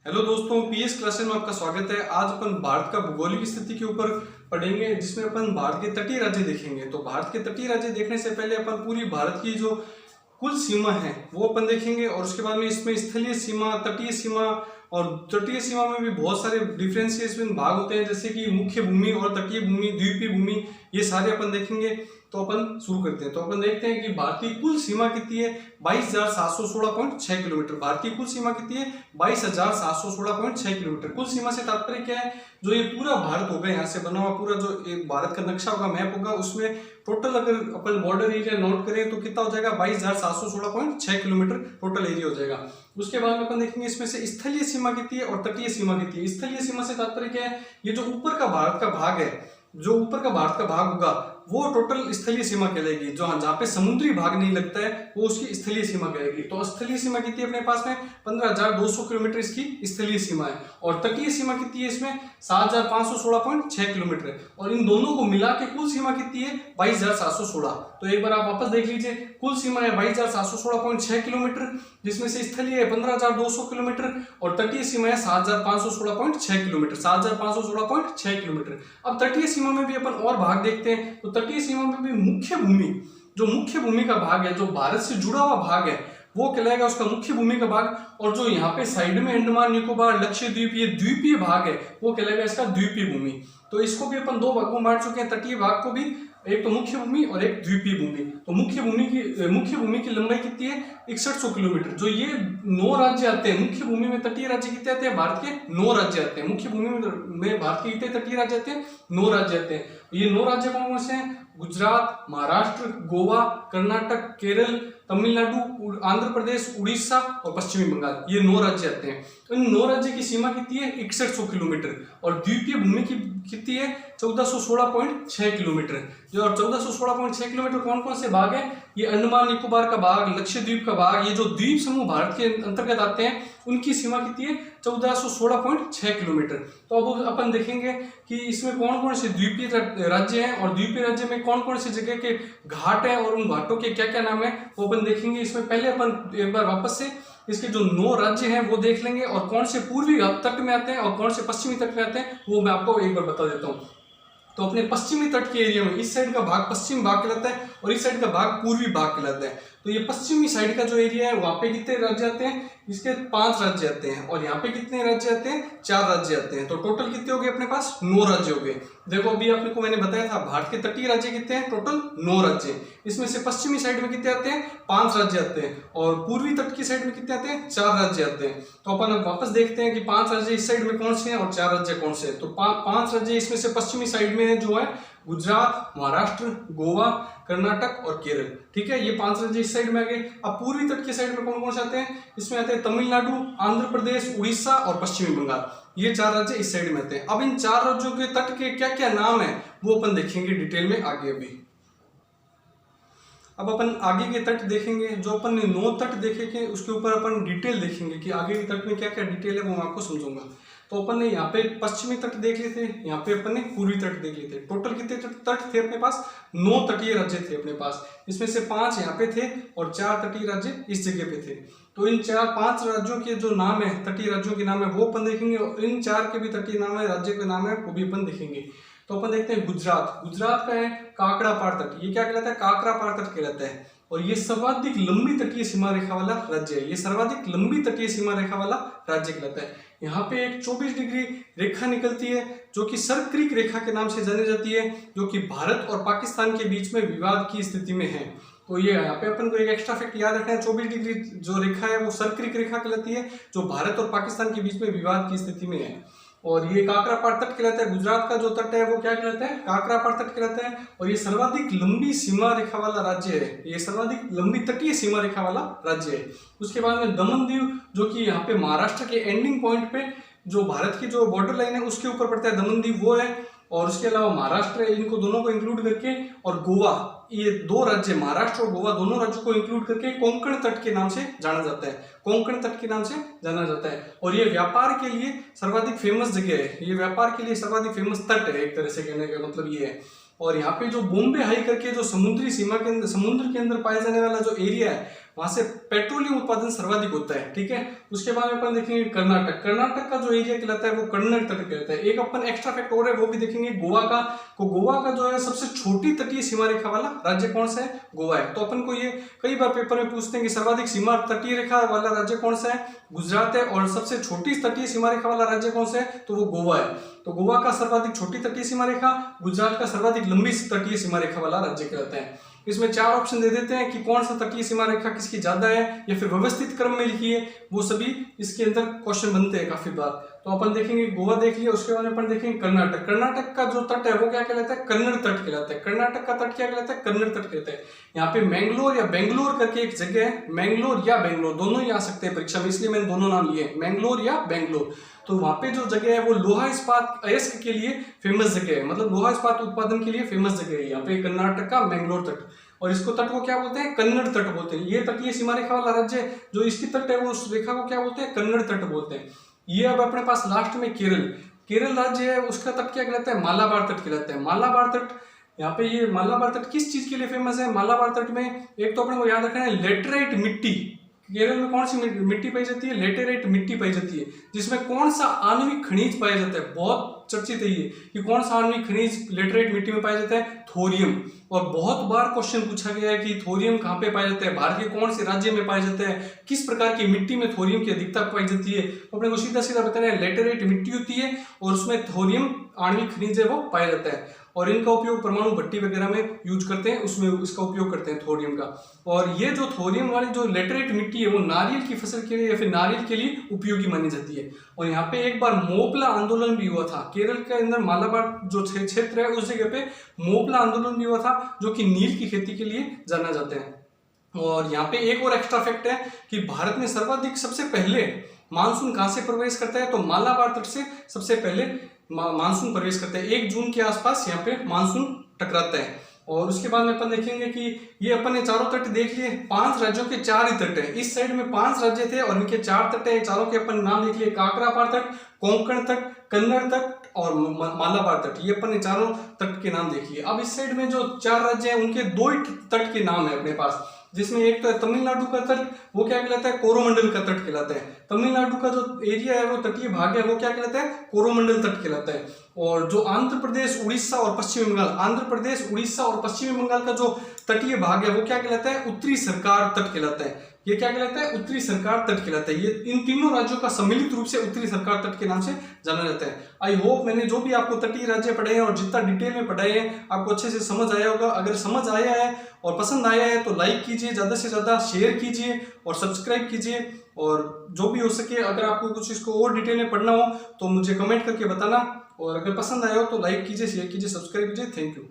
Hello दोस्तों, PS classes में आपका स्वागत है। आज अपन भारत का भौगोलिक स्थिति के ऊपर पढ़ेंगे, जिसमें अपन भारत के तटीय राज्य देखेंगे। तो भारत के तटीय राज्य देखने से पहले अपन पूरी भारत की जो कुल सीमा है वो अपन देखेंगे, और उसके बाद में इसमें स्थलीय सीमा, तटीय सीमा, और तटीय सीमा में भी बहुत सारे डिफ्रेंशिएशन भाग होते हैं, जैसे कि मुख्य भूमि और तटीय भूमि, द्वीपीय भूमि, ये सारे अपन देखेंगे। तो अपन शुरू करते हैं। तो अपन देखते हैं कि भारतीय कुल सीमा कितनी है, 22,716.6 किलोमीटर। भारतीय कुल सीमा कितनी है, 22,716.6 किलोमीटर। कुल सीमा से तात्पर्य क्या है, जो ये पूरा भारत होगा, यहाँ से बना हुआ पूरा जो भारत का नक्शा होगा, मैप होगा, उसमें टोटल अगर अपन बॉर्डर एरिया नोट करें तो कितना हो जाएगा, 22,716.6 किलोमीटर टोटल एरिया हो जाएगा। उसके बाद में अपन देखेंगे इसमें से स्थलीय सीमा कितनी है और तटीय सीमा कितनी है। स्थलीय सीमा से तात्पर्य क्या है, ये जो ऊपर का भारत का भाग है, जो ऊपर का भारत का भाग होगा वो टोटल स्थलीय सीमा कहलाएगी। जो जहाँ पे समुद्री भाग नहीं लगता है वो उसकी स्थलीय सीमा कहलाएगी। तो स्थलीय सीमा कितनी है अपने पास में, 15,200 किलोमीटर इसकी स्थलीय सीमा है। और तटीय सीमा कितनी है इसमें, 7,516.6 किलोमीटर। और इन दोनों को मिला के कुल सीमा कितनी है, 22,716। तो एक बार आप वापस देख लीजिए, कुल सीमा है 22,716.6 किलोमीटर, जिसमें से स्थलीय है 15,200 किलोमीटर और तटीय सीमा है 7,516.6 किलोमीटर, 7,516.6 किलोमीटर। अब तटीय सीमा में भी अपन और भाग देखते हैं। तो तटीय सीमा में भी मुख्य भूमि, जो मुख्य भूमि का भाग है, जो भारत से जुड़ा हुआ भाग है, वो कहलाएगा उसका मुख्य भूमि का भाग। और जो यहाँ पे साइड में अंडमान निकोबार, लक्षद्वीप, ये द्वीपीय भाग है, वो कहलाएगा इसका द्वीपीय भूमि। तो इसको भी अपन दो भागों में बांट चुके हैं, तटीय भाग को भी, एक तो मुख्य भूमि और एक द्वीपीय भूमि। तो मुख्य भूमि की लंबाई कितनी है, 6100 किलोमीटर। जो ये 9 राज्य आते हैं मुख्य भूमि में, तटीय राज्य कितने आते हैं, भारत के 9 राज्य आते हैं। मुख्य भूमि में भारत के कितने तटीय राज्य आते हैं, 9 राज्य आते हैं। ये 9 राज्य कौन कौन से हैं, गुजरात, महाराष्ट्र, गोवा, कर्नाटक, केरल, तमिलनाडु, आंध्र प्रदेश, उड़ीसा और पश्चिमी बंगाल, ये 9 राज्य आते हैं। इन 9 राज्य की सीमा कितनी है, 6100 किलोमीटर। और द्वीपीय भूमि की कितनी है, 1416.6 किलोमीटर। जो 1416.6 किलोमीटर कौन कौन से भाग है, ये अंडमान निकोबार का भाग, लक्षद्वीप का भाग, ये जो द्वीप समूह भारत के अंतर्गत आते हैं, उनकी सीमा कितनी है, 1416.6 किलोमीटर। तो अब अपन देखेंगे कि इसमें कौन कौन से द्वीपीय राज्य हैं और द्वीपीय राज्य में कौन कौन से जगह के घाट हैं और उन घाटों के क्या क्या नाम है, वो अपन देखेंगे। इसमें पहले अपन एक बार वापस से इसके जो 9 राज्य हैं वो देख लेंगे, और कौन से पूर्वी तट में आते हैं और कौन से पश्चिमी तट में आते हैं वो मैं आपको एक बार बता देता हूँ। तो अपने पश्चिमी तट के एरिया में इस साइड का भाग पश्चिम भाग कहलाता है और इस साइड का भाग पूर्वी भाग कहलाता है। तो ये पश्चिमी साइड का जो एरिया है वहां पे कितने राज्य आते हैं, इसके 5 राज्य आते हैं। और यहाँ पे कितने राज्य आते हैं, 4 राज्य आते हैं। तो टोटल कितने हो गए अपने पास, 9 राज्य हो गए। देखो अभी आपने को मैंने बताया था भारत के तटीय राज्य कितने हैं, टोटल 9 राज्य। इसमें से पश्चिमी साइड में कितने आते हैं, 5 राज्य आते हैं। और पूर्वी तट की साइड में कितने आते हैं, 4 राज्य आते हैं। तो अपन अब वापस देखते हैं कि 5 राज्य इस साइड में कौन से हैं और 4 राज्य कौन से हैं। तो 5 राज्य इसमें से पश्चिमी साइड में है, जो है गुजरात, महाराष्ट्र, गोवा, कर्नाटक और केरल। ठीक है, ये 5 राज्य इस साइड में आ गए। अब पूर्वी तट के साइड में कौन कौन से आते हैं, इसमें आते हैं तमिलनाडु, आंध्र प्रदेश, उड़ीसा और पश्चिमी बंगाल, ये 4 राज्य इस साइड में आते हैं। अब इन 4 राज्यों के तट के क्या क्या नाम है वो अपन देखेंगे डिटेल में आगे। अभी अब अपन आगे के तट देखेंगे, जो अपन ने 9 तट देखे के उसके ऊपर अपन डिटेल देखेंगे कि आगे के तट में क्या क्या डिटेल है वो मैं आपको समझूंगा। तो अपन ने यहाँ पे पश्चिमी तट देख लिए थे, यहाँ पे अपन ने पूर्वी तट देख लिए थे। टोटल कितने तट थे अपने पास, 9 तटीय राज्य थे अपने पास। इसमें से 5 यहाँ पे थे और 4 तटीय राज्य इस जगह पे थे। तो इन 5 राज्यों के जो नाम है, तटीय राज्यों के नाम है वो अपन देखेंगे, और इन 4 के भी तटीय नाम है, राज्य के नाम है, वो भी अपन देखेंगे। तो अपन देखते हैं गुजरात। गुजरात का है काकड़ापार तट, ये क्या कहलाता है, काकड़ापार तट कहलाता है। और ये सर्वाधिक लंबी तटीय सीमा रेखा वाला राज्य है, ये सर्वाधिक लंबी तटीय सीमा रेखा वाला राज्य कहलाता है। यहाँ पे एक 24 डिग्री रेखा निकलती है, जो कि सर क्रीक रेखा के नाम से जानी जाती है, जो कि भारत और पाकिस्तान के बीच में विवाद की स्थिति में है। तो ये यहाँ पे अपन को एक एक्स्ट्रा फैक्ट याद रखना है, 24 डिग्री जो रेखा है वो सर क्रीक रेखा कहलाती है, जो भारत और पाकिस्तान के बीच में विवाद की स्थिति में है। और ये काकड़ापार तट कहलाता है। गुजरात का जो तट है वो क्या कहलाता है, काकड़ापार तट कहलाता है। और ये सर्वाधिक लंबी सीमा रेखा वाला राज्य है, ये सर्वाधिक लंबी तटीय सीमा रेखा वाला राज्य है। उसके बाद में दमन दीव, जो कि यहाँ पे महाराष्ट्र के एंडिंग पॉइंट पे जो भारत की जो बॉर्डर लाइन है उसके ऊपर पड़ता है, दमन दीव वो है। और उसके अलावा महाराष्ट्र, इनको दोनों को इंक्लूड करके, और गोवा, ये 2 राज्य, महाराष्ट्र और गोवा दोनों राज्यों को इंक्लूड करके कोंकण तट के नाम से जाना जाता है, कोंकण तट के नाम से जाना जाता है। और ये व्यापार के लिए सर्वाधिक फेमस जगह है, ये व्यापार के लिए सर्वाधिक फेमस तट है, एक तरह से कहने का मतलब ये है। और यहाँ पे जो बॉम्बे हाई करके जो समुद्री सीमा के अंदर, समुद्र के अंदर पाए जाने वाला जो एरिया है, वहां से पेट्रोलियम उत्पादन सर्वाधिक होता है, ठीक है। उसके बाद में अपन देखेंगे कर्नाटक। कर्नाटक का जो एरिया कहलाता है वो कन्नड़ तट कहलाता है। एक अपन एक्स्ट्रा फैक्ट और है वो भी देखेंगे गोवा का। तो गोवा का जो है सबसे छोटी तटीय सीमा रेखा वाला राज्य कौन सा है? गोवा है। तो अपन को ये कई बार पेपर में पूछते हैं कि सर्वाधिक सीमा तटीय रेखा वाला राज्य कौन सा है? गुजरात है। और सबसे छोटी तटीय सीमा रेखा वाला राज्य कौन सा है? तो वो गोवा है। तो गोवा का सर्वाधिक छोटी तटीय सीमा रेखा, गुजरात का सर्वाधिक लंबी तटीय सीमा रेखा वाला राज्य कहलाता है। इसमें 4 ऑप्शन दे देते हैं कि कौन सा तटीय सीमा रेखा किसकी ज्यादा है या फिर व्यवस्थित क्रम में लिखिए, वो सभी इसके अंदर क्वेश्चन बनते हैं काफी बार। तो अपन देखेंगे गोवा देख लिया, उसके बाद अपन देखेंगे कर्नाटक। कर्नाटक का जो तट है वो क्या कहलाता है? कन्नड़ तट कहलाता है। कर्नाटक का तट क्या कहलाता है? कन्नड़ तट कहलाता है। यहाँ पे मैंगलोर या बेंगलोर करके एक जगह है, मैंगलोर या बेंगलोर दोनों ही आ सकते हैं परीक्षा में, इसलिए मैंने दोनों नाम लिए, मैंगलोर या बेंगलोर। तो वहां पे जो जगह है वो लोहा इस्पात अयस्क के लिए फेमस जगह है, मतलब लोहा इस्पात उत्पादन के लिए फेमस जगह है यहाँ पे कर्नाटक का मैंगलोर तट। और इसको तट को क्या बोलते हैं? कन्नड़ तट बोलते हैं। ये तटीय सीमा रेखा वाला राज्य जो इसकी तट है वो उस रेखा को क्या बोलते हैं? कन्नड़ तट बोलते हैं। ये अब अपने पास लास्ट में केरल। केरल राज्य है, उसका तट क्या कहलाता है? मालाबार तट कहलाता है। मालाबार तट, यहाँ पे ये मालाबार तट किस चीज के लिए फेमस है? मालाबार तट में एक तो अपने को याद रखना है लेटराइट मिट्टी। केरल में कौन सी मिट्टी पाई जाती है? लेटेराइट मिट्टी पाई जाती है, जिसमें कौन सा आणविक खनिज पाया जाता है? बहुत चर्चित है ये कि कौन सा आणविक खनिज लेटेराइट मिट्टी में पाया जाता है? थोरियम। और बहुत बार क्वेश्चन पूछा गया है कि थोरियम कहाँ पे पाया जाता है, भारत के कौन से राज्य में पाया जाता है, किस प्रकार की मिट्टी में थोरियम की अधिकता पाई जाती है? तो अपने को सीधा सीधा बताना है लेटेराइट मिट्टी होती है और उसमें थोरियम आणविक खनिज है वो पाया जाता है। और इनका उपयोग परमाणु भट्टी वगैरह में यूज करते हैं, उसमें इसका उपयोग करते हैं थोरियम का। और ये जो थोरियम वाली जो लेटेराइट मिट्टी है वो नारियल की फसल के लिए या फिर नारियल के लिए उपयोगी मानी जाती है। और यहाँ पे एक बार मोपला आंदोलन भी हुआ था केरल के अंदर, मालाबार जो क्षेत्र है उस जगह पे मोपला आंदोलन भी हुआ था, जो कि नील की खेती के लिए जाना जाते हैं। और यहाँ पे एक और एक्स्ट्रा फैक्ट है कि भारत में सर्वाधिक सबसे पहले मानसून कहाँ से प्रवेश करता है? तो मालाबार तट से सबसे पहले मानसून प्रवेश करता है। 1 जून के आसपास यहाँ पे मानसून टकराता है। और उसके बाद में अपन देखेंगे कि ये अपन ने चारों तट देख लिए, 5 राज्यों के 4 ही तट है। इस साइड में 5 राज्य थे और इनके 4 तट है। चारों के अपन नाम देख लिए, काकरापार तट, कोंकण तट, कन्नड़ तट और मालाबार तट। ये अपन ने चारों तट के नाम देख लिए। अब इस साइड में जो 4 राज्य हैं उनके 2 ही तट के नाम है अपने पास, जिसमें एक तो है तमिलनाडु का तट, वो क्या कहलाता है? कोरोमंडल का तट कहलाता है। तमिलनाडु का जो एरिया है वो तटीय भाग है वो क्या कहलाता है? कोरोमंडल तट कहलाता है। और जो आंध्र प्रदेश, उड़ीसा और पश्चिमी बंगाल, आंध्र प्रदेश, उड़ीसा और पश्चिमी बंगाल का जो तटीय भाग है वो क्या कहलाता है? उत्तरी सरकार तट कहलाता है। ये क्या कहलाता है? उत्तरी सरकार तट कहलाता है। ये इन तीनों राज्यों का सम्मिलित रूप से उत्तरी सरकार तट के नाम से जाना जाता है। आई होप मैंने जो भी आपको तटीय राज्य पढ़े हैं और जितना डिटेल में पढ़ाए हैं आपको अच्छे से समझ आया होगा। अगर समझ आया है और पसंद आया है तो लाइक कीजिए, ज्यादा से ज्यादा शेयर कीजिए और सब्सक्राइब कीजिए। और जो भी हो सके अगर आपको कुछ इसको और डिटेल में पढ़ना हो तो मुझे कमेंट करके बताना। और अगर पसंद आया हो तो लाइक कीजिए, शेयर कीजिए, सब्सक्राइब कीजिए। Thank you.